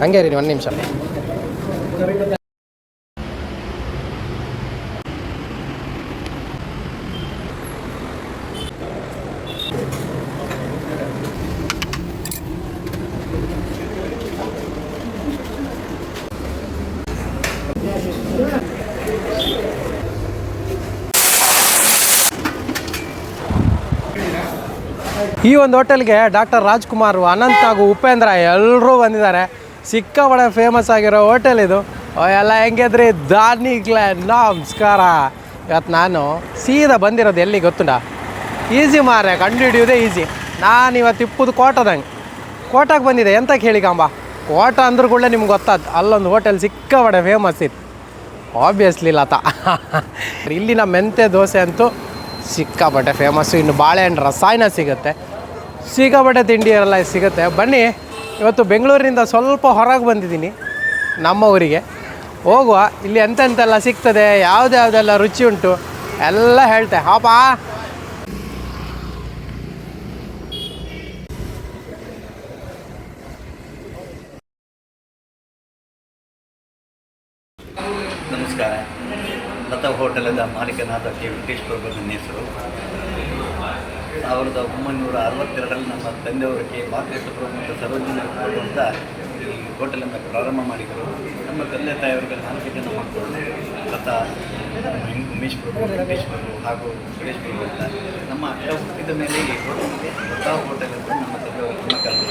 ಹಂಗೆ ರೀ ಒಂದು ನಿಮಿಷ. ಈ ಒಂದು ಹೋಟೆಲ್ಗೆ ಡಾಕ್ಟರ್ ರಾಜ್ಕುಮಾರ್, ಅನಂತ್ ಹಾಗೂ ಉಪೇಂದ್ರ ಎಲ್ಲರೂ ಬಂದಿದ್ದಾರೆ. ಸಿಕ್ಕಾಪಟ್ಟೆ ಫೇಮಸ್ ಆಗಿರೋ ಹೋಟೆಲ್ ಇದು. ಎಲ್ಲ ಹೆಂಗಿದ್ರಿ ದಾನಿಗ್ಲೆ ನಮಸ್ಕಾರ. ಇವತ್ತು ನಾನು ಸೀದಾ ಬಂದಿರೋದು ಎಲ್ಲಿ ಗೊತ್ತುಂಟ? ಈಸಿ ಮಾರೆ, ಕಂಡು ಹಿಡಿಯೋದೇ ಈಸಿ. ನಾನು ಇವತ್ತು ಇಪ್ಪದು ಕೋಟಾಗೆ ಬಂದಿದೆ. ಎಂತ ಕೇಳಿ ಕಾಂಬ, ಕೋಟ ಅಂದ್ರೂ ಕೂಡ ನಿಮ್ಗೆ ಗೊತ್ತಾದ ಅಲ್ಲೊಂದು ಹೋಟೆಲ್ ಸಿಕ್ಕಾಪಟ್ಟೆ ಫೇಮಸ್ ಇತ್ತು. ಆಬ್ವಿಯಸ್ಲಿ ಲತಾ. ಇಲ್ಲಿನ ಮೆಂತೆ ದೋಸೆ ಅಂತೂ ಸಿಕ್ಕಾಪಟ್ಟೆ ಫೇಮಸ್ಸು. ಇನ್ನು ಬಾಳೆಹಣ್ಣು ರಸಾಯನ ಸಿಗುತ್ತೆ, ಸಿಕ್ಕಾಪಟ್ಟೆ ತಿಂಡಿ ಎಲ್ಲ ಸಿಗುತ್ತೆ. ಬನ್ನಿ, ಇವತ್ತು ಬೆಂಗಳೂರಿನಿಂದ ಸ್ವಲ್ಪ ಹೊರಗೆ ಬಂದಿದ್ದೀನಿ ನಮ್ಮ ಊರಿಗೆ. ಹೋಗುವ, ಇಲ್ಲಿ ಎಂತೆಂತೆಲ್ಲ ಸಿಗ್ತದೆ, ಯಾವುದ್ಯಾವುದೆಲ್ಲ ರುಚಿ ಉಂಟು ಎಲ್ಲ ಹೇಳ್ತೆ. ಹಾಪಾ ನಮಸ್ಕಾರ. ಲತಾ ಹೋಟೆಲದ ಮಾಲೀಕನಾದ ಕೆ ವೆಂಕಟೇಶ್ವರ ನನ್ನ ಹೆಸರು. 1962ರಲ್ಲಿ ನಮ್ಮ ತಂದೆಯವರಿಗೆ ಮಾತೃತ್ವ ಮತ್ತು ಸರೋಜಿನಿ ಕೊಡುವಂಥ ಈ ಹೋಟೆಲನ್ನು ಪ್ರಾರಂಭ ಮಾಡಿದರು. ನಮ್ಮ ತಂದೆ ತಾಯಿಯವರಿಗೆ 4 ಜನ ಮಕ್ಕಳು, ಲತಾ, ಉಮೇಶ್ ಪ್ರಭು, ವೆಂಕಟೇಶ್ವರು ಹಾಗೂ ಸುರೇಶ್ ಪ್ರಭು ಅಂತ. ನಮ್ಮ ಅಕ್ಕ ಹುಟ್ಟಿದ ಮೇಲೆ ಈ ಹೋಟೆಲ್ಗೆ ಲತಾ ಹೋಟೆಲ್ ಅಂತ ನಮ್ಮ ತಂದೆಯವರು ನಾಮಕರಣ.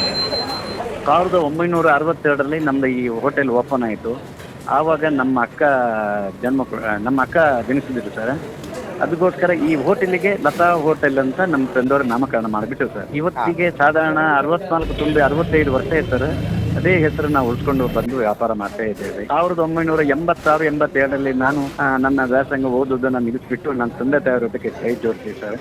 1962ರಲ್ಲಿ ನಮ್ಮದು ಈ ಹೋಟೆಲ್ ಓಪನ್ ಆಯಿತು. ಆವಾಗ ನಮ್ಮ ಅಕ್ಕ ಜನಿಸಿದ್ರು ಸರ್. ಅದಕ್ಕೋಸ್ಕರ ಈ ಹೋಟೆಲಿಗೆ ಲತಾ ಹೋಟೆಲ್ ಅಂತ ನಮ್ಮ ತಂದೆಯವರು ನಾಮಕರಣ ಮಾಡಿಬಿಟ್ಟು ಸರ್. ಇವತ್ತಿಗೆ ಸಾಧಾರಣ 64 ತುಂಬಿ 65 ವರ್ಷ ಸರ್. ಅದೇ ಹೆಸರು ನಾವು ಉಳಿಸ್ಕೊಂಡು ಬಂದು ವ್ಯಾಪಾರ ಮಾಡ್ತಾ ಇದ್ದೇವೆ. 1986-87ರಲ್ಲಿ ನಾನು ನನ್ನ ವ್ಯಾಸಂಗ ಓದೋದನ್ನು ನಿಲ್ಲಿಸ್ಬಿಟ್ಟು ನನ್ನ ತಂದೆ ತಾಯಿಯವರೊಟ್ಟಿಗೆ ಕೈ ಜೋಡಿಸಿ ಸರ್.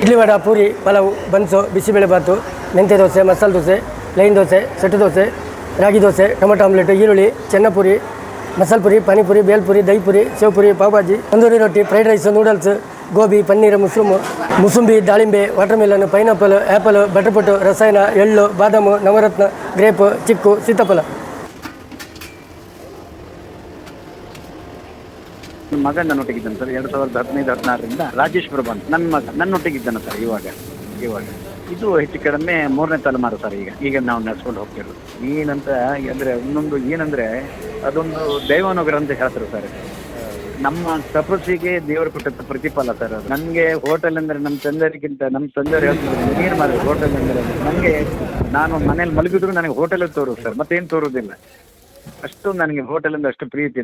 ಇಡ್ಲಿ ವಡ, ಪೂರಿ, ಪಲಾವು, ಬನ್ಸು, ಬಿಸಿಬೇಳೆಬಾತು, ಮೆಂತ್ಯ dosa, masala dosa, plain dosa, set dosa, ragi dosa, tomato omelette, ಈರುಳ್ಳಿ, ಚೆನ್ನಪುರಿ, masala puri, panipuri, bhelpuri, dahi puri, sev puri, pav bhaji, tandoori roti, fried rice, noodles, gobi, paneer, mosambi, ದಾಳಿಂಬೆ, ವಾಟರ್ ಮೆಲನ್, ಪೈನಾಪಲ್, ಆ್ಯಪಲ್, ಬಟರ್ಪೊಟ್ಟು, ರಸಾಯನ, ಎಳ್ಳು, ಬಾದಾಮು, ನವರತ್ನ, ಗ್ರೇಪ್, ಚಿಕ್ಕು, ಸೀತಾಫಲ. ನನ್ನ ಮಗ ನನ್ನೊಟ್ಟಿಗಿದ್ದಾನೆ ಸರ್. 2015-16ರಿಂದ ರಾಜೇಶ್ವರ ಬಂದು ನನ್ನೊಟ್ಟಿಗಿದ್ದಾನೆ ಸರ್. ಇವಾಗ ಇದು ಹೆಚ್ಚು ಕಡಿಮೆ 3ನೇ ತಲೆಮಾರು ಸರ್. ಈಗ ನಾವು ನಡೆಸ್ಕೊಂಡು ಹೋಗ್ತಿರೋದು ಏನಂತ ಅಂದರೆ ಏನಂದರೆ ಅದೊಂದು ದೈವಾನುಗ್ರಹ ಅಂತ ಹೇಳ್ತಾರೆ ಸರ್. ನಮ್ಮ ತಪಸ್ಸಿಗೆ ದೇವರು ಕೊಟ್ಟಂಥ ಪ್ರತಿಫಲ ಸರ್ ಅದು. ನನಗೆ ಹೋಟೆಲ್ ಅಂದರೆ ನಮ್ಮ ತಂದೆಯವ್ರು ಹೇಳ್ತಿದ್ರು, ನೀರು ಮಾಡಿದ್ರು ಹೋಟೆಲ್ ಅಂದರೆ ನನಗೆ, ನಾನು ಮನೇಲಿ ಮಲಗಿದ್ರು ನನಗೆ ಹೋಟೆಲ್ ತೋರೋದು ಸರ್, ಮತ್ತೇನು ತೋರೋದಿಲ್ಲ. ಅಷ್ಟು ನನಗೆ ಹೋಟೆಲ್ ಅಂದರೆ ಅಷ್ಟು ಪ್ರೀತಿ.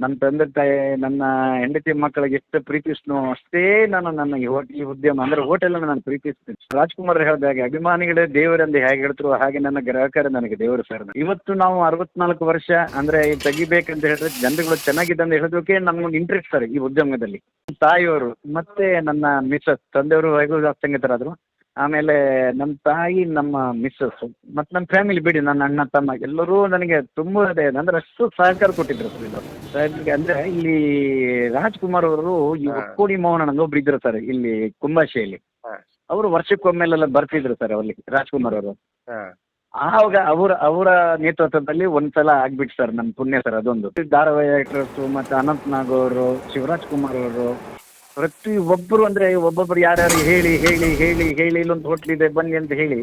ನನ್ನ ತಂದೆ ತಾಯಿ, ನನ್ನ ಹೆಂಡತಿ ಮಕ್ಕಳಿಗೆ ಎಷ್ಟು ಪ್ರೀತಿಸ್ನೋ ಅಷ್ಟೇ ನಾನು ನನ್ನ ಈ ಉದ್ಯಮ ಅಂದರೆ ಹೋಟೆಲನ್ನು ನಾನು ಪ್ರೀತಿಸ್ತೀನಿ. ರಾಜ್ಕುಮಾರ್ ಹೇಳಿದಾಗೆ ಅಭಿಮಾನಿಗಳೇ ದೇವರಲ್ಲಿ ಹೇಗೆ ಹೇಳ್ತರು ಹಾಗೆ ನನ್ನ ಗ್ರಾಹಕರೇ ನನಗೆ ದೇವರು ಸರ್. ಇವತ್ತು ನಾವು 64 ವರ್ಷ ಅಂದರೆ ತೆಗಿಬೇಕಂತ ಹೇಳಿದ್ರೆ ಜನರುಗಳು ಚೆನ್ನಾಗಿದೆ ಅಂತ ಹೇಳೋದಕ್ಕೆ ನಮ್ಗೊಂದು ಇಂಟ್ರೆಸ್ಟ್ ಸರ್ ಈ ಉದ್ಯಮದಲ್ಲಿ. ತಾಯಿಯವರು ಮತ್ತೆ ನನ್ನ ಮಿಸ್ಸಸ್, ತಂದೆಯವರು ಹೇಗೂ ಸಂಗೀತರಾದರು, ಆಮೇಲೆ ನಮ್ಮ ತಾಯಿ, ನಮ್ಮ ಮಿಸ್ಸಸ್ ಮತ್ತು ನಮ್ಮ ಫ್ಯಾಮಿಲಿ ಬಿಡಿ, ನನ್ನ ಅಣ್ಣ ತಮ್ಮ ಎಲ್ಲರೂ ನನಗೆ ತುಂಬ ಅಂದರೆ ಅಷ್ಟು ಸಹಕಾರ ಕೊಟ್ಟಿದ್ರು ಸರ್. ಅಂದರೆ ಇಲ್ಲಿ ರಾಜ್ಕುಮಾರ್ ಅವರು ಈ ಒಕ್ಕೋಡಿ ಮೋಹನ ಒಬ್ರು ಇದ್ರು ಸರ್ ಇಲ್ಲಿ ಕುಂಬಾಶೆಯಲ್ಲಿ. ಅವರು ವರ್ಷಕ್ಕೊಮ್ಮೆಲೆಲ್ಲ ಬರ್ತಿದ್ರು ಸರ್ ಅಲ್ಲಿ ರಾಜ್ಕುಮಾರ್ ಅವರು. ಆವಾಗ ಅವರ ನೇತೃತ್ವದಲ್ಲಿ ಒಂದ್ಸಲ ಆಗ್ಬಿಟ್ಟು ಸರ್ ನಮ್ಮ ಪುಣ್ಯ ಸರ್ ಅದೊಂದು. ಧಾರಾವಾಹಿ ಆಕ್ಟರ್ಸು ಮತ್ತು ಅನಂತ್ ನಾಗ್ ಅವರು, ಶಿವರಾಜ್ ಕುಮಾರ್ ಅವರು, ಪ್ರತಿ ಒಬ್ಬರು ಅಂದರೆ ಒಬ್ಬೊಬ್ಬರು ಯಾರ್ಯಾರು ಹೇಳಿ ಇಲ್ಲೊಂದು ಹೋಟ್ಲ್ ಇದೆ ಬನ್ನಿ ಅಂತ ಹೇಳಿ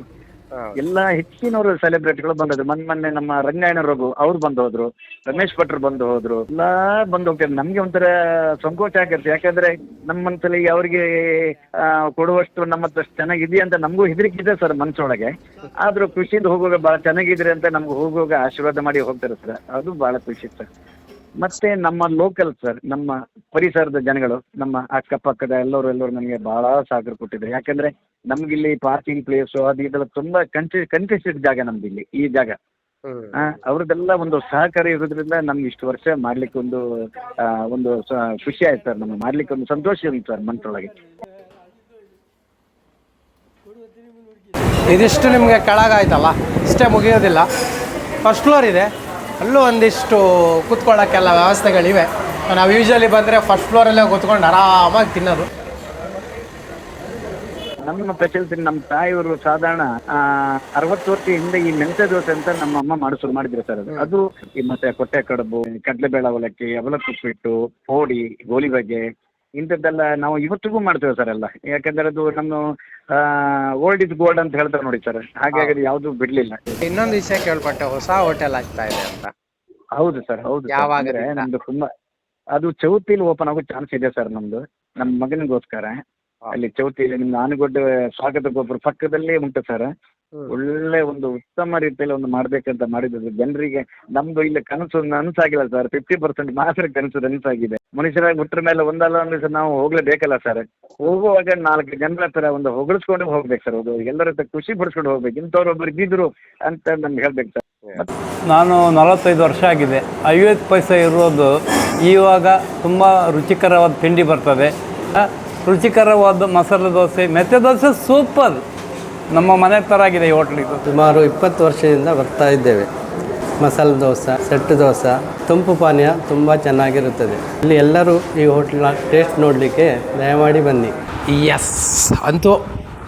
ಎಲ್ಲ ಹೆಚ್ಚಿನವರು ಸೆಲೆಬ್ರಿಟಿಗಳು ಬಂದದ್ರು. ಮೊನ್ನೆ ನಮ್ಮ ರಂಗಾಯಣ ರಘು ಅವ್ರು ಬಂದು ಹೋದ್ರು, ರಮೇಶ್ ಭಟ್ರು ಬಂದು ಹೋದ್ರು, ಎಲ್ಲ ಬಂದು ಹೋಗ್ತಾರೆ. ನಮ್ಗೆ ಒಂಥರ ಸಂಕೋಚ ಆಗಿರುತ್ತೆ. ಯಾಕಂದ್ರೆ ನಮ್ಮಂತಲ್ಲಿ ಅವ್ರಿಗೆ ಕೊಡುವಷ್ಟು ನಮ್ಮ ಹತ್ರ ಚೆನ್ನಾಗಿದೆಯಾ ಅಂತ ನಮಗೂ ಹೆದರಿಕೆ ಇದೆ ಸರ್ ಮನಸ್ಸೊಳಗೆ. ಆದ್ರೂ ಖುಷಿಯಿಂದ ಹೋಗುವಾಗ ಭಾಳ ಚೆನ್ನಾಗಿದ್ರೆ ಅಂತ ನಮ್ಗೆ ಹೋಗುವಾಗ ಆಶೀರ್ವಾದ ಮಾಡಿ ಹೋಗ್ತಾರೆ ಸರ್. ಅದು ಭಾಳ ಖುಷಿ ಸರ್. ಮತ್ತೆ ನಮ್ಮ ಲೋಕಲ್ ಸರ್, ನಮ್ಮ ಪರಿಸರದ ಜನಗಳು, ನಮ್ಮ ಅಕ್ಕಪಕ್ಕದ ಎಲ್ಲರೂ ನನಗೆ ಬಹಳ ಸಹಕಾರ ಕೊಟ್ಟಿದ್ದಾರೆ. ಯಾಕಂದ್ರೆ ನಮ್ಗಿಲ್ಲಿ ಪಾರ್ಕಿಂಗ್ ಪ್ಲೇಸು ಅದು ಇದೆಲ್ಲ ತುಂಬಾ ಕಂಟೆಸ್ಟೆಡ್ ಜಾಗ ನಮ್ದು ಇಲ್ಲಿ ಈ ಜಾಗ. ಅವ್ರದ್ದೆಲ್ಲ ಒಂದು ಸಹಕಾರ ಇರೋದ್ರಿಂದ ನಮ್ಗೆ ಇಷ್ಟು ವರ್ಷ ಮಾಡ್ಲಿಕ್ಕೆ ಒಂದು ಖುಷಿ ಆಯ್ತು ಸರ್. ನಮ್ಗೆ ಮಾಡ್ಲಿಕ್ಕೆ ಒಂದು ಸಂತೋಷ ಉಂಟು ಸರ್ ಮನಸ್ಸೊಳಗೆ. ಇದಿಷ್ಟು ನಿಮಗೆ ಕೆಳಗಾಯ್ತಲ್ಲ, ಇಷ್ಟೇ ಮುಗಿಯೋದಿಲ್ಲ. ಫಸ್ಟ್ ಫ್ಲೋರ್ ಇದೆ, ಅಲ್ಲೂ ಒಂದಿಷ್ಟು ಕೂತ್ಕೊಳ್ಳೋಕ್ಕೆಲ್ಲ ವ್ಯವಸ್ಥೆಗಳಿವೆ. ನಾವು ಯೂಶ್ವಲಿ ಬಂದರೆ ಫಸ್ಟ್ ಫ್ಲೋರಲ್ಲೇ ಕೂತ್ಕೊಂಡು ಆರಾಮಾಗಿ ತಿನ್ನೋದು. ನಮ್ಮ ಸ್ಪೆಷಾಲಿಟಿ ನಮ್ಮ ತಾಯಿಯವರು ಸಾಧಾರಣ 60 ವರ್ಷ ಹಿಂದೆ ಈ ಮೆಂತ್ಯ ದೋಸೆ ಅಂತ ನಮ್ಮ ಅಮ್ಮ ಶುರು ಮಾಡಿದ್ರು ಸರ್. ಅದು ಈ ಮತ್ತೆ ಕೊಟ್ಟೆ ಕಡುಬು, ಕಡಲೆಬೇಳೆ ಅವಲಕ್ಕಿ, ಅವಲಕ್ಕುಪ್ಪಿಟ್ಟು, ಪೋಡಿ, ಗೋಲಿ ಬಗೆ ಇಂಥದ್ದೆಲ್ಲ ನಾವು ಇವತ್ತಿಗೂ ಮಾಡ್ತೇವೆ ಸರ್ ಎಲ್ಲ. ಯಾಕಂದ್ರೆ ಅದು ನಮ್ಮ ಓಲ್ಡ್ ಇಸ್ ಗೋಲ್ಡ್ ಅಂತ ಹೇಳ್ತಾರೆ ನೋಡಿ ಸರ್, ಹಾಗಾಗಿ ಅದು ಯಾವುದು ಬಿಡ್ಲಿಲ್ಲ. ಇನ್ನೊಂದು ವಿಷಯ ಕೇಳ್ಪಟ್ಟೆ, ಹೊಸ ಹೋಟೆಲ್ ಆಗ್ತಾ ಇದೆ ಅಂತ. ಹೌದು ಸರ್, ಹೌದು. ಯಾವಾಗ ನಮ್ದು ತುಂಬಾ ಅದು ಚೌತಿಲಿ ಓಪನ್ ಆಗೋ ಚಾನ್ಸ್ ಇದೆ ಸರ್ ನಮ್ದು, ನಮ್ಮ ಮಗನಿಗೋಸ್ಕರ. ಅಲ್ಲಿ ಚೌತಿಲಿ ನಿಮ್ದು ಆನಗೋಡ್ಡೆ ಸ್ವಾಗತ ಗೋಪುರ ಪಕ್ಕದಲ್ಲೇ ಉಂಟು ಸರ್. ಒಳ್ಳೆ ಒಂದು ಉತ್ತಮ ರೀತಿಯಲ್ಲಿ ಒಂದು ಮಾಡ್ಬೇಕಂತ ಮಾಡಿದ್ರು ಜನರಿಗೆ. ನಮ್ದು ಇಲ್ಲಿ ಕನಸು ನನಸಾಗಿಲ್ಲ ಸರ್, 50% ಮಾತ್ರ ಕನಸು ನನಸಾಗಿದೆ. ಮನುಷ್ಯರಾಗಿ ಮುಟ್ರ ಮೇಲೆ ಒಂದಲ್ಲ ಒಂದು ದಿವಸ ನಾವು ಹೋಗ್ಲೇಬೇಕಲ್ಲ ಸರ್. ಹೋಗುವಾಗ 4 ಜನರ ಹತ್ರ ಒಂದು ಹೊಗಳಿಸ್ಕೊಂಡು ಹೋಗ್ಬೇಕು ಸರ್, ಅದು ಎಲ್ಲರ ಹತ್ರ ಖುಷಿ ಪಡಿಸ್ಕೊಂಡು ಹೋಗ್ಬೇಕು. ಇಂಥವ್ರು ಒಬ್ರು ಇದ್ದಿದ್ರು ಅಂತ ನಮ್ಗೆ ಹೇಳ್ಬೇಕು ಸರ್. ನಾನು 45 ವರ್ಷ ಆಗಿದೆ. 50 ಪೈಸೆ ಇರೋದು ಇವಾಗ ತುಂಬ ರುಚಿಕರವಾದ ತಿಂಡಿ ಬರ್ತದೆ. ರುಚಿಕರವಾದ ಮಸಾಲೆ ದೋಸೆ, ಮೆಂತ್ಯ ದೋಸೆ ಸೂಪರ್. ನಮ್ಮ ಮನೆ ಥರ ಆಗಿದೆ ಈ ಹೋಟ್ಲಿದು. ಸುಮಾರು 20 ವರ್ಷದಿಂದ ಬರ್ತಾ ಇದ್ದೇವೆ. ಮಸಾಲೆ ದೋಸೆ, ಸೆಟ್ ದೋಸೆ, ತಂಪು ಪಾನೀಯ ತುಂಬ ಚೆನ್ನಾಗಿರುತ್ತದೆ. ಇಲ್ಲಿ ಎಲ್ಲರೂ ಈ ಹೋಟ್ಲಿನ ಟೇಸ್ಟ್ ನೋಡಲಿಕ್ಕೆ ದಯಮಾಡಿ ಬನ್ನಿ. ಎಸ್, ಅಂತೂ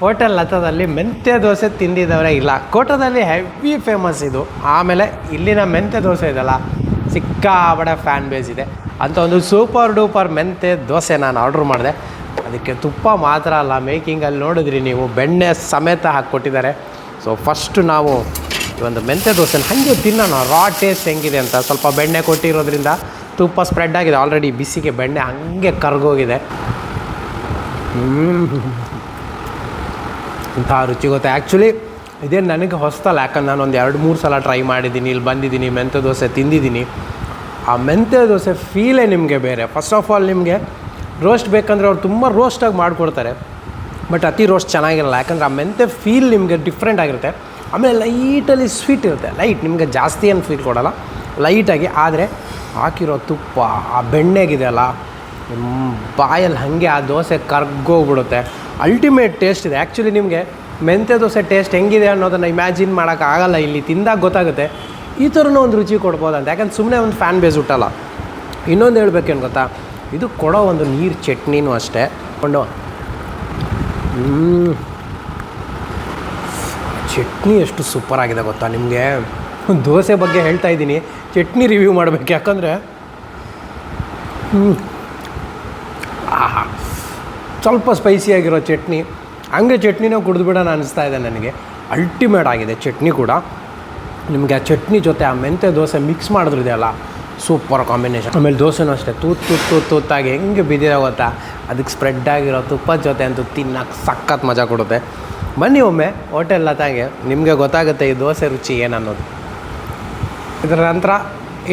ಹೋಟೆಲ್ ಲತಾದಲ್ಲಿ ಮೆಂತ್ಯ ದೋಸೆ ತಿಂದಿದ್ದವರೇ ಇಲ್ಲ. ಕೋಟದಲ್ಲಿ ಹೆವಿ ಫೇಮಸ್ ಇದು. ಆಮೇಲೆ ಇಲ್ಲಿನ ಮೆಂತ್ಯ ದೋಸೆ ಇದೆಲ್ಲ ಸಿಕ್ಕಾಬಡೆ ಫ್ಯಾನ್ ಬೇಸ್ ಇದೆ ಅಂತ. ಒಂದು ಸೂಪರ್ ಡೂಪರ್ ಮೆಂತ್ಯ ದೋಸೆ ನಾನು ಆರ್ಡ್ರ್ ಮಾಡಿದೆ. ಅದಕ್ಕೆ ತುಪ್ಪ ಮಾತ್ರ ಅಲ್ಲ, ಮೇಕಿಂಗಲ್ಲಿ ನೋಡಿದ್ರಿ ನೀವು, ಬೆಣ್ಣೆ ಸಮೇತ ಹಾಕ್ಕೊಟ್ಟಿದ್ದಾರೆ. ಸೊ ಫಸ್ಟು ನಾವು ಈ ಒಂದು ಮೆಂತ್ಯ ದೋಸೆನ ಹಾಗೆ ತಿನ್ನೋಣ, ರಾ ಟೇಸ್ಟ್ ಹೆಂಗಿದೆ ಅಂತ. ಸ್ವಲ್ಪ ಬೆಣ್ಣೆ ಕೊಟ್ಟಿರೋದ್ರಿಂದ ತುಪ್ಪ ಸ್ಪ್ರೆಡ್ ಆಗಿದೆ ಆಲ್ರೆಡಿ, ಬಿಸಿಗೆ ಬೆಣ್ಣೆ ಹಾಗೆ ಕರ್ಗೋಗಿದೆ. ಇಂತಹ ರುಚಿ ಗೊತ್ತೆ. ಆ್ಯಕ್ಚುಲಿ ಇದೇನು ನನಗೆ ಹೊಸ್ತಲ್ಲ, ಯಾಕಂದ್ರೆ ನಾನು ಒಂದು 2-3 ಸಲ ಟ್ರೈ ಮಾಡಿದ್ದೀನಿ, ಇಲ್ಲಿ ಬಂದಿದ್ದೀನಿ, ಮೆಂತ್ಯ ದೋಸೆ ತಿಂದಿದ್ದೀನಿ. ಆ ಮೆಂತ್ಯ ದೋಸೆ ಫೀಲೇ ನಿಮಗೆ ಬೇರೆ. ಫಸ್ಟ್ ಆಫ್ ಆಲ್ ನಿಮಗೆ ರೋಸ್ಟ್ ಬೇಕಂದರೆ ಅವ್ರು ತುಂಬ ರೋಸ್ಟಾಗಿ ಮಾಡಿಕೊಡ್ತಾರೆ, ಬಟ್ ಅತಿ ರೋಸ್ಟ್ ಚೆನ್ನಾಗಿರಲ್ಲ. ಯಾಕಂದರೆ ಆ ಮೆಂತ್ಯ ಫೀಲ್ ನಿಮಗೆ ಡಿಫ್ರೆಂಟ್ ಆಗಿರುತ್ತೆ. ಆಮೇಲೆ ಲೈಟಲ್ಲಿ ಸ್ವೀಟ್ ಇರುತ್ತೆ, ಲೈಟ್, ನಿಮಗೆ ಜಾಸ್ತಿ ಏನು ಫೀಲ್ ಕೊಡೋಲ್ಲ, ಲೈಟಾಗಿ. ಆದರೆ ಹಾಕಿರೋ ತುಪ್ಪ, ಆ ಬೆಣ್ಣೆಗಿದೆಯಲ್ಲ, ಬಾಯಲ್ಲಿ ಹಾಗೆ ಆ ದೋಸೆ ಕರ್ಗೋಗ್ಬಿಡುತ್ತೆ. ಅಲ್ಟಿಮೇಟ್ ಟೇಸ್ಟ್ ಇದೆ. ಆ್ಯಕ್ಚುಲಿ ನಿಮಗೆ ಮೆಂತ್ಯ ದೋಸೆ ಟೇಸ್ಟ್ ಹೆಂಗಿದೆ ಅನ್ನೋದನ್ನು ಇಮ್ಯಾಜಿನ್ ಮಾಡೋಕ್ಕಾಗಲ್ಲ, ಇಲ್ಲಿ ತಿಂದಾಗ ಗೊತ್ತಾಗುತ್ತೆ ಈ ಥರನೂ ಒಂದು ರುಚಿ ಕೊಡ್ಬೋದು ಅಂತ. ಯಾಕಂದ್ರೆ ಸುಮ್ಮನೆ ಒಂದು ಫ್ಯಾನ್ ಬೇಸ್ ಹುಟ್ಟಲ್ಲ. ಇನ್ನೊಂದು ಹೇಳ್ಬೇಕೇನು ಗೊತ್ತಾ, ಇದು ಕೊಡೋ ಒಂದು ನೀರು ಚಟ್ನಿನೂ ಅಷ್ಟೇ ಕೊಂಡು ಚಟ್ನಿ ಎಷ್ಟು ಸೂಪರಾಗಿದೆ ಗೊತ್ತಾ ನಿಮಗೆ. ದೋಸೆ ಬಗ್ಗೆ ಹೇಳ್ತಾ ಇದ್ದೀನಿ, ಚಟ್ನಿ ರಿವ್ಯೂ ಮಾಡಬೇಕು. ಯಾಕಂದರೆ ಸ್ವಲ್ಪ ಸ್ಪೈಸಿಯಾಗಿರೋ ಚಟ್ನಿ, ಹಂಗೆ ಚಟ್ನಿನೂ ಕುಡಿದ್ಬಿಡೋಣ ಅನ್ನಿಸ್ತಾ ಇದೆ ನನಗೆ. ಅಲ್ಟಿಮೇಟ್ ಆಗಿದೆ ಚಟ್ನಿ ಕೂಡ. ನಿಮಗೆ ಆ ಚಟ್ನಿ ಜೊತೆ ಆ ಮೆಂತ್ಯ ದೋಸೆ ಮಿಕ್ಸ್ ಮಾಡಿದ್ರಿದೆಯಲ್ಲ, ಸೂಪರ್ ಕಾಂಬಿನೇಷನ್. ಆಮೇಲೆ ದೋಸೆನೂ ಅಷ್ಟೇ ತೂತಾಗಿ ಹೆಂಗೆ ಬಿದ್ದಿದೆ ಗೊತ್ತಾ, ಅದಕ್ಕೆ ಸ್ಪ್ರೆಡ್ ಆಗಿರೋ ತುಪ್ಪದ ಜೊತೆ ಅಂತೂ ತಿನ್ನೋಕ್ಕೆ ಸಖತ್ ಮಜಾ ಕೊಡುತ್ತೆ. ಬನ್ನಿ ಒಮ್ಮೆ ಹೋಟೆಲ್ ಲತಾಗೆ, ನಿಮಗೆ ಗೊತ್ತಾಗುತ್ತೆ ಈ ದೋಸೆ ರುಚಿ ಏನನ್ನೋದು. ಇದರ ನಂತರ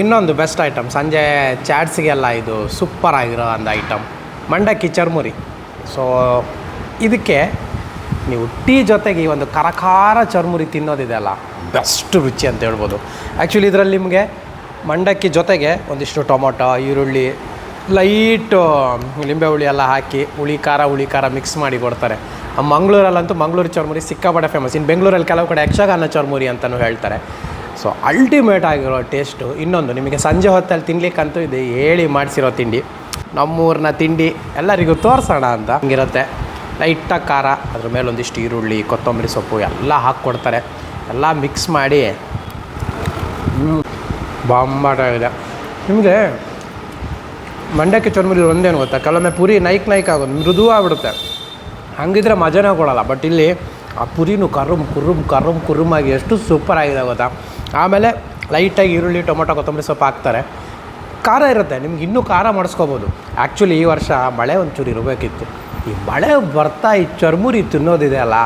ಇನ್ನೊಂದು ಬೆಸ್ಟ್ ಐಟಮ್, ಸಂಜೆ ಚಾಟ್ಸಿಗೆಲ್ಲ ಇದು ಸೂಪರ್ ಆಗಿರೋ ಒಂದು ಐಟಮ್, ಮಂಡಕ್ಕಿ ಚರ್ಮುರಿ. ಸೊ ಇದಕ್ಕೆ ನೀವು ಟೀ ಜೊತೆಗೆ ಈ ಒಂದು ಖಾರ ಚರ್ಮುರಿ ತಿನ್ನೋದಿದೆಯಲ್ಲ, ಬೆಸ್ಟ್ ರುಚಿ ಅಂತ ಹೇಳ್ಬೋದು. ಆ್ಯಕ್ಚುಲಿ ಇದರಲ್ಲಿ ನಿಮಗೆ ಮಂಡಕ್ಕಿ ಜೊತೆಗೆ ಒಂದಿಷ್ಟು ಟೊಮೊಟೊ, ಈರುಳ್ಳಿ, ಲೈಟು ಲಿಂಬೆ ಹುಳಿ ಎಲ್ಲ ಹಾಕಿ ಹುಳಿ ಖಾರ ಮಿಕ್ಸ್ ಮಾಡಿ ಕೊಡ್ತಾರೆ. ಮಂಗಳೂರಲ್ಲಂತೂ ಮಂಗಳೂರು ಚರ್ಮುರಿ ಸಿಕ್ಕಾಪಟ್ಟೆ ಫೇಮಸ್. ಇನ್ನು ಬೆಂಗಳೂರಲ್ಲಿ ಕೆಲವು ಕಡೆ ಯಕ್ಷಗಾನ ಚರ್ಮುರಿ ಅಂತಲೂ ಹೇಳ್ತಾರೆ. ಸೊ ಅಲ್ಟಿಮೇಟ್ ಆಗಿರೋ ಟೇಸ್ಟು. ಇನ್ನೊಂದು ನಿಮಗೆ ಸಂಜೆ ಹೊತ್ತಲ್ಲಿ ತಿನ್ಲಿಕ್ಕಂತೂ ಇದು ಹೇಳಿ ಮಾಡಿಸಿರೋ ತಿಂಡಿ. ನಮ್ಮೂರಿನ ತಿಂಡಿ ಎಲ್ಲರಿಗೂ ತೋರಿಸೋಣ ಅಂತ ಹಂಗಿರುತ್ತೆ. ಲೈಟಾಗಿ ಖಾರ, ಅದ್ರ ಮೇಲೆ ಒಂದಿಷ್ಟು ಈರುಳ್ಳಿ, ಕೊತ್ತಂಬರಿ ಸೊಪ್ಪು ಎಲ್ಲ ಹಾಕ್ಕೊಡ್ತಾರೆ. ಎಲ್ಲ ಮಿಕ್ಸ್ ಮಾಡಿ ಬಾಂಬಾಟಾಗಿದೆ. ನಿಮಗೆ ಮಂಡಕ್ಕಿ ಚರ್ಮುರಿ ಒಂದೇನು ಗೊತ್ತಾ, ಕೆಲವೊಮ್ಮೆ ಪುರಿ ನೈಕ್ ಆಗೋದು, ಮೃದು ಆಗ್ಬಿಡುತ್ತೆ, ಹಂಗಿದ್ರೆ ಮಜಾನೇ ಕೊಡೋಲ್ಲ. ಬಟ್ ಇಲ್ಲಿ ಆ ಪುರಿನೂ ಕುರುಮಾಗಿ ಎಷ್ಟು ಸೂಪರಾಗಿದೆ ಗೊತ್ತಾ. ಆಮೇಲೆ ಲೈಟಾಗಿ ಈರುಳ್ಳಿ, ಟೊಮೊಟೊ, ಕೊತ್ತಂಬರಿ ಸೊಪ್ಪು ಹಾಕ್ತಾರೆ. ಖಾರ ಇರುತ್ತೆ, ನಿಮ್ಗೆ ಇನ್ನೂ ಖಾರ ಮಾಡಿಸ್ಕೋಬೋದು. ಆ್ಯಕ್ಚುಲಿ ಈ ವರ್ಷ ಮಳೆ ಒಂಚೂರು ಇರಬೇಕಿತ್ತು. ಈ ಮಳೆ ಬರ್ತಾ ಈ ಚರ್ಮುರಿ ತಿನ್ನೋದಿದೆ ಅಲ್ಲ,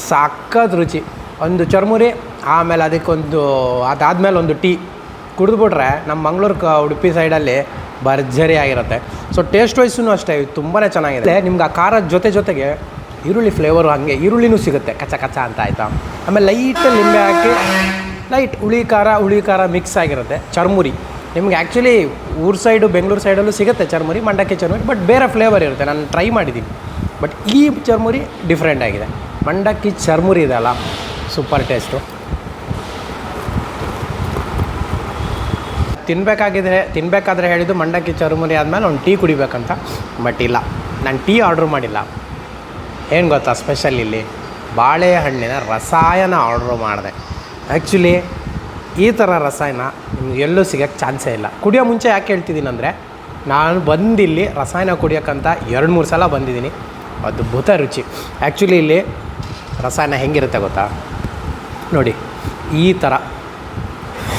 ಸಖತ್ ರುಚಿ. ಒಂದು ಚರ್ಮುರಿ, ಆಮೇಲೆ ಅದಕ್ಕೊಂದು ಅದಾದಮೇಲೆ ಒಂದು ಟೀ ಕುಡಿದ್ಬಿಟ್ರೆ ನಮ್ಮ ಮಂಗಳೂರು ಉಡುಪಿ ಸೈಡಲ್ಲಿ ಭರ್ಜರಿ ಆಗಿರುತ್ತೆ. ಸೊ ಟೇಸ್ಟ್ ವೈಸೂ ಅಷ್ಟೇ ತುಂಬಾ ಚೆನ್ನಾಗಿದೆ. ನಿಮ್ಗೆ ಆ ಖಾರದ ಜೊತೆಗೆ ಈರುಳ್ಳಿ ಫ್ಲೇವರು, ಹಾಗೆ ಈರುಳ್ಳಿನೂ ಸಿಗುತ್ತೆ ಕಚ್ಚ ಅಂತ ಆಯಿತಾ. ಆಮೇಲೆ ಲೈಟಲ್ಲಿ ನಿಂಬೆ ಹಾಕಿ ಲೈಟ್ ಹುಳಿ ಖಾರ ಮಿಕ್ಸ್ ಆಗಿರುತ್ತೆ ಚರ್ಮುರಿ. ನಿಮ್ಗೆ ಆ್ಯಕ್ಚುಲಿ ಊರು ಸೈಡು ಬೆಂಗಳೂರು ಸೈಡಲ್ಲೂ ಸಿಗುತ್ತೆ ಚರ್ಮುರಿ, ಮಂಡಕ್ಕಿ ಚರ್ಮುರಿ, ಬಟ್ ಬೇರೆ ಫ್ಲೇವರ್ ಇರುತ್ತೆ. ನಾನು ಟ್ರೈ ಮಾಡಿದ್ದೀನಿ, ಬಟ್ ಈ ಚರ್ಮುರಿ ಡಿಫ್ರೆಂಟ್ ಆಗಿದೆ. ಮಂಡಕ್ಕಿ ಚರ್ಮುರಿ ಇದೆ ಅಲ್ಲ, ಸೂಪರ್ ಟೇಸ್ಟು. ತಿನ್ನಬೇಕಾದ್ರೆ ಹೇಳಿದ್ದು ಮಂಡಕ್ಕಿ ಚರ್ಮುರಿ ಆದಮೇಲೆ ಒಂದು ಟೀ ಕುಡಿಬೇಕಂತ, ಬಟ್ ಇಲ್ಲ, ನಾನು ಟೀ ಆರ್ಡ್ರ್ ಮಾಡಿಲ್ಲ. ಏನು ಗೊತ್ತಾ ಸ್ಪೆಷಲ್ ಇಲ್ಲಿ ಬಾಳೆಹಣ್ಣಿನ ರಸಾಯನ ಆರ್ಡ್ರ್ ಮಾಡಿದೆ. ಆ್ಯಕ್ಚುಲಿ ಈ ಥರ ರಸಾಯನ ನಿಮ್ಗೆ ಎಲ್ಲೂ ಸಿಗೋಕ್ಕೆ ಚಾನ್ಸೇ ಇಲ್ಲ. ಕುಡಿಯೋ ಮುಂಚೆ ಯಾಕೆ ಹೇಳ್ತಿದ್ದೀನಿ ಅಂದರೆ, ನಾನು ಬಂದಿಲ್ಲಿ ರಸಾಯನ ಕುಡಿಯೋಕ್ಕಂತ 2-3 ಸಲ ಬಂದಿದ್ದೀನಿ. ಅದ್ಭುತ ರುಚಿ. ಆ್ಯಕ್ಚುಲಿ ಇಲ್ಲಿ ರಸಾಯನ ಹೆಂಗಿರುತ್ತೆ ಗೊತ್ತಾ, ನೋಡಿ ಈ ಥರ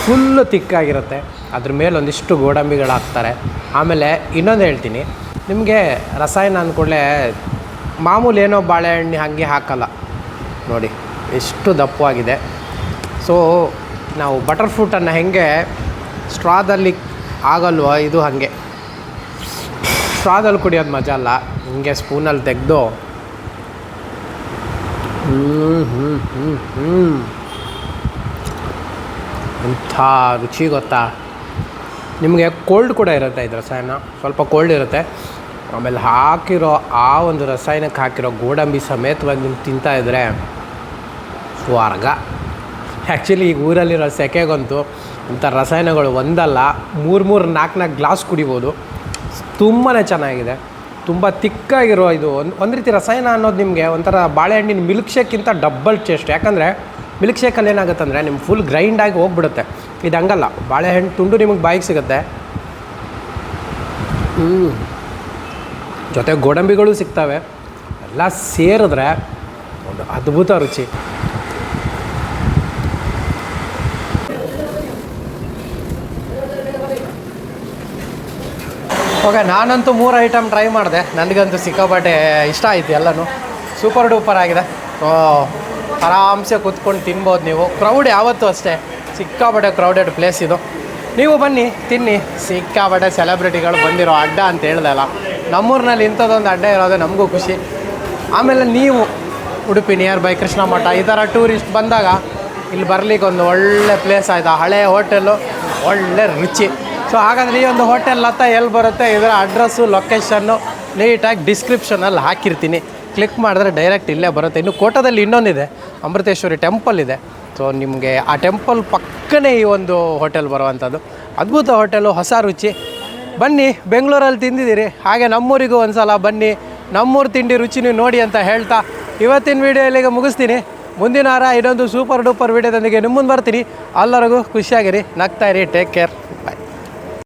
ಫುಲ್ಲು ತಿಕ್ಕಾಗಿರುತ್ತೆ. ಅದ್ರ ಮೇಲೆ ಒಂದಿಷ್ಟು ಗೋಡಂಬಿಗಳು ಹಾಕ್ತಾರೆ. ಆಮೇಲೆ ಇನ್ನೊಂದು ಹೇಳ್ತೀನಿ, ನಿಮಗೆ ರಸಾಯನ ಅಂದ್ಕೂಡಲೇ ಮಾಮೂಲಿ ಏನೋ ಬಾಳೆಹಣ್ಣು ಹಾಗೆ ಹಾಕಲ್ಲ. ನೋಡಿ ಎಷ್ಟು ದಪ್ಪವಾಗಿದೆ. ಸೊ ನಾವು ಬಟರ್ ಫ್ರೂಟನ್ನು ಹೆಂಗೆ ಸ್ಟ್ರಾದಲ್ಲಿ ಆಗಲ್ವೋ, ಇದು ಹಾಗೆ ಸ್ಟ್ರಾದಲ್ಲಿ ಕುಡಿಯೋದು ಮಜಾ ಅಲ್ಲ, ಹಿಂಗೆ ಸ್ಪೂನಲ್ಲಿ ತೆಗೆದು ಇಂಥ ರುಚಿ ಗೊತ್ತಾ. ನಿಮಗೆ ಕೋಲ್ಡ್ ಕೂಡ ಇರುತ್ತೆ ಇದು ರಸಾಯನ, ಸ್ವಲ್ಪ ಕೋಲ್ಡ್ ಇರುತ್ತೆ. ಆಮೇಲೆ ಹಾಕಿರೋ ಆ ಒಂದು ರಸಾಯನಕ್ಕೆ ಹಾಕಿರೋ ಗೋಡಂಬಿ ಸಮೇತವಾಗಿ ನೀವು ತಿಂತಾಯಿದ್ರೆ ಸ್ವರ್ಗ. ಆ್ಯಕ್ಚುಲಿ ಈಗ ಊರಲ್ಲಿರೋ ಸೆಕೆಗಂತೂ ಇಂಥ ರಸಾಯನಗಳು ಒಂದಲ್ಲ 3-4 ಗ್ಲಾಸ್ ಕುಡಿಬೋದು. ತುಂಬಾ ಚೆನ್ನಾಗಿದೆ, ತುಂಬ ತಿಕ್ಕಾಗಿರೋ ಇದು ಒಂದು ರೀತಿ ರಸಾಯನ ಅನ್ನೋದು ನಿಮಗೆ ಒಂಥರ ಬಾಳೆಹಣ್ಣಿನ ಮಿಲ್ಕ್ ಶೇಕ್ಗಿಂತ ಡಬ್ಬಲ್ ಟೇಸ್ಟ್. ಯಾಕಂದರೆ ಮಿಲ್ಕ್ ಶೇಕಲ್ಲಿ ಏನಾಗುತ್ತೆ ಅಂದರೆ ನಿಮ್ಗೆ ಫುಲ್ ಗ್ರೈಂಡಾಗಿ ಹೋಗ್ಬಿಡುತ್ತೆ. ಇದು ಹಂಗಲ್ಲ, ಬಾಳೆಹಣ್ಣು ತುಂಡು ನಿಮಗೆ ಬಾಯಿಗೆ ಸಿಗುತ್ತೆ, ಜೊತೆ ಗೋಡಂಬಿಗಳು ಸಿಗ್ತವೆ. ಎಲ್ಲ ಸೇರಿದ್ರೆ ಒಂದು ಅದ್ಭುತ ರುಚಿ. ಓಕೆ, ನಾನಂತೂ 3 ಐಟಮ್ ಟ್ರೈ ಮಾಡಿದೆ. ನನಗಂತೂ ಸಿಕ್ಕಾಪಟ್ಟೆ ಇಷ್ಟ ಆಯಿತು. ಎಲ್ಲನೂ ಸೂಪರ್ ಡೂಪರ್ ಆಗಿದೆ. ಆರಾಮ್ಸೆ ಕೂತ್ಕೊಂಡು ತಿನ್ಬೋದು ನೀವು. ಕ್ರೌಡ್ ಯಾವತ್ತೂ ಅಷ್ಟೇ, ಸಿಕ್ಕಾಪಟ್ಟೆ ಕ್ರೌಡೆಡ್ ಪ್ಲೇಸ್ ಇದು. ನೀವು ಬನ್ನಿ, ತಿನ್ನಿ. ಸಿಕ್ಕಾಪಟ್ಟೆ ಸೆಲೆಬ್ರಿಟಿಗಳು ಬಂದಿರೋ ಅಡ್ಡ ಅಂತ ಹೇಳ್ದಲ್ಲ, ನಮ್ಮೂರಿನಲ್ಲಿ ಇಂಥದ್ದೊಂದು ಅಡ್ಡ ಇರೋದು ನಮಗೂ ಖುಷಿ. ಆಮೇಲೆ ನೀವು ಉಡುಪಿ ನಿಯರ್ ಬೈ ಕೃಷ್ಣ ಮಠ ಈ ಥರ ಟೂರಿಸ್ಟ್ ಬಂದಾಗ ಇಲ್ಲಿ ಬರಲಿಕ್ಕೆ ಒಂದು ಒಳ್ಳೆ ಪ್ಲೇಸ್ ಆಯಿತಾ. ಹಳೆ ಹೋಟೆಲ್ಲು, ಒಳ್ಳೆ ರುಚಿ. ಸೊ ಹಾಗಾದರೆ ಈ ಒಂದು ಹೋಟೆಲ್ ಹತ್ತ ಎಲ್ಲಿ ಬರುತ್ತೆ, ಇದರ ಅಡ್ರೆಸ್ಸು ಲೊಕೇಶನ್ನು ನೀಟಾಗಿ ಡಿಸ್ಕ್ರಿಪ್ಷನಲ್ಲಿ ಹಾಕಿರ್ತೀನಿ. ಕ್ಲಿಕ್ ಮಾಡಿದ್ರೆ ಡೈರೆಕ್ಟ್ ಇಲ್ಲೇ ಬರುತ್ತೆ. ಇನ್ನು ಕೋಟದಲ್ಲಿ ಇನ್ನೊಂದಿದೆ, ಅಮೃತೇಶ್ವರಿ ಟೆಂಪಲ್ ಇದೆ. ಸೊ ನಿಮಗೆ ಆ ಟೆಂಪಲ್ ಪಕ್ಕನೇ ಈ ಒಂದು ಹೋಟೆಲ್ ಬರುವಂಥದ್ದು. ಅದ್ಭುತ ಹೋಟೆಲು, ಹೊಸ ರುಚಿ. ಬನ್ನಿ, ಬೆಂಗಳೂರಲ್ಲಿ ತಿಂದಿದ್ದೀರಿ, ಹಾಗೆ ನಮ್ಮೂರಿಗೂ ಒಂದು ಸಲ ಬನ್ನಿ, ನಮ್ಮೂರು ತಿಂಡಿ ರುಚಿನೂ ನೋಡಿ ಅಂತ ಹೇಳ್ತಾ ಇವತ್ತಿನ ವೀಡಿಯೋ ಇಲ್ಲಿಗೆ ಮುಗಿಸ್ತೀನಿ. ಮುಂದಿನ ವಾರ ಇನ್ನೊಂದು ಸೂಪರ್ ಡೂಪರ್ ವೀಡಿಯೋದೊಂದಿಗೆ ನಿಮ್ಮ ಮುಂದೆ ಬರ್ತೀನಿ. ಎಲ್ಲರಿಗೂ ಖುಷಿಯಾಗಿರಿ, ನಗ್ತಾಯಿರಿ, ಟೇಕ್ ಕೇರ್.